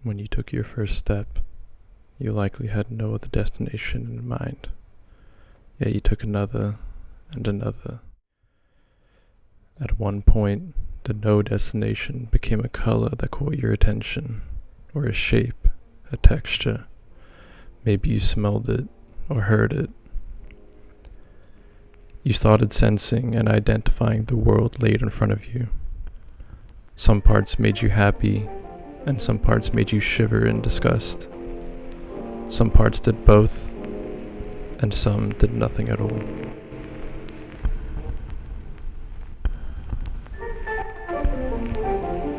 When you took your first step, you likely had no other destination in mind. Yet you took another and another. At one point, the no destination became a color that caught your attention, or a shape, a texture. Maybe you smelled it or heard it. You started sensing and identifying the world laid in front of you. Some parts made you happy, and some parts made you shiver in disgust. Some parts did both, and some did nothing at all.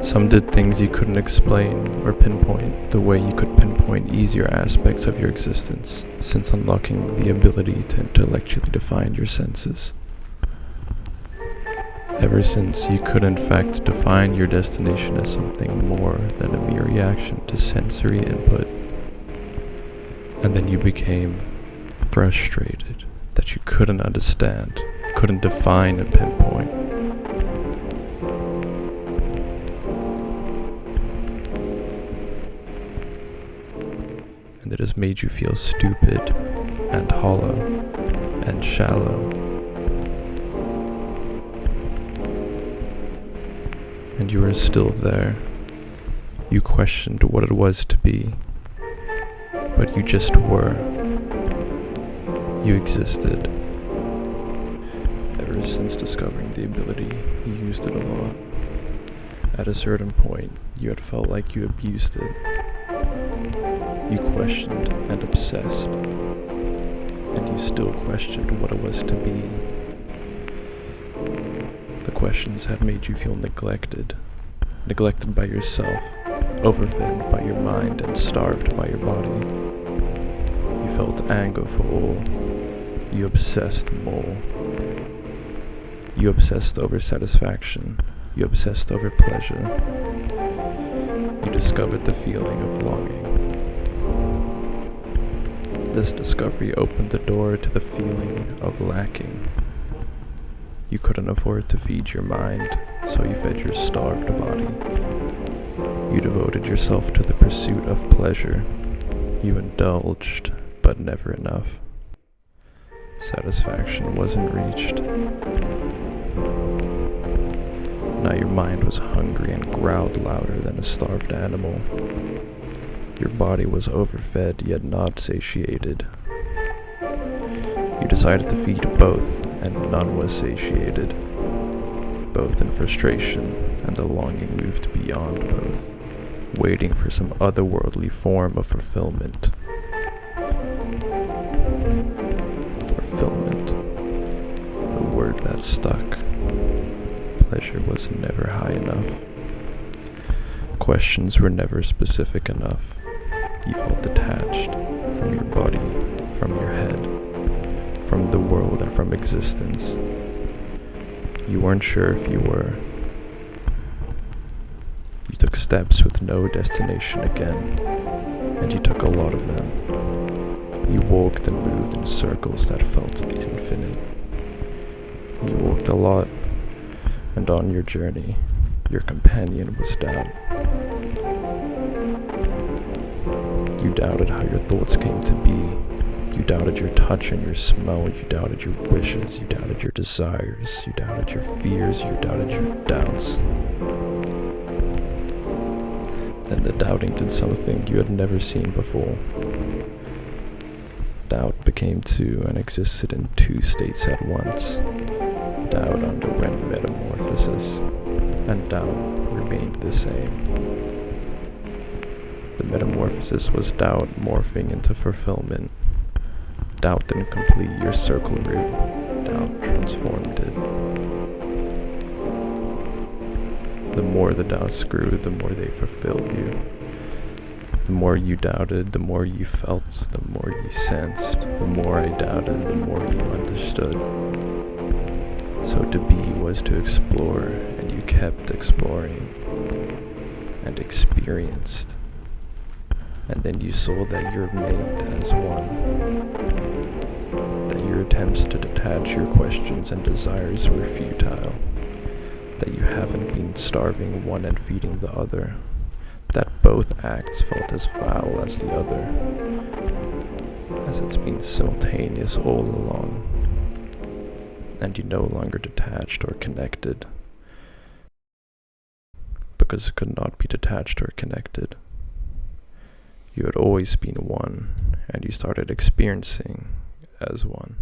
Some did things you couldn't explain or pinpoint the way you could pinpoint easier aspects of your existence, since unlocking the ability to intellectually define your senses. Ever since you could in fact define your destination as something more than a mere reaction to sensory input. And then you became frustrated that you couldn't understand, couldn't define and pinpoint. And it has made you feel stupid and hollow and shallow. And you were still there. You questioned what it was to be, but you just were. You existed. Ever since discovering the ability, you used it a lot. At a certain point, you had felt like you abused it. You questioned and obsessed, and you still questioned what it was to be. The questions had made you feel neglected by yourself, overfed by your mind, and starved by your body. You felt anger for all. You obsessed more. You obsessed over satisfaction. You obsessed over pleasure. You discovered the feeling of longing. This discovery opened the door to the feeling of lacking. You couldn't afford to feed your mind, so you fed your starved body. You devoted yourself to the pursuit of pleasure. You indulged, but never enough. Satisfaction wasn't reached. Now your mind was hungry and growled louder than a starved animal. Your body was overfed yet not satiated. You decided to feed both, and none was satiated. Both in frustration, and the longing moved beyond both, waiting for some otherworldly form of fulfillment. Fulfillment. The word that stuck. Pleasure was never high enough. Questions were never specific enough. You felt detached from your body, from your head, from the world, and from existence. You weren't sure if you were. You took steps with no destination again, and you took a lot of them. You walked and moved in circles that felt infinite. You walked a lot, and on your journey, your companion was doubt. You doubted how your thoughts came to be. You doubted your touch and your smell. You doubted your wishes. You doubted your desires. You doubted your fears. You doubted your doubts. Then the doubting did something you had never seen before. Doubt became two and existed in two states at once. Doubt underwent metamorphosis, and doubt remained the same. The metamorphosis was doubt morphing into fulfillment. Doubt didn't complete your circle route. Doubt transformed it. The more the doubts grew, the more they fulfilled you. The more you doubted, the more you felt, the more you sensed. The more I doubted, the more you understood. So to be was to explore, and you kept exploring and experienced. And then you saw that you remained as one. That your attempts to detach your questions and desires were futile. That you haven't been starving one and feeding the other. that both acts felt as foul as the other, as it's been simultaneous all along, and you no longer detached or connected, because it could not be detached or connected. You had always been one, and you started experiencing as one.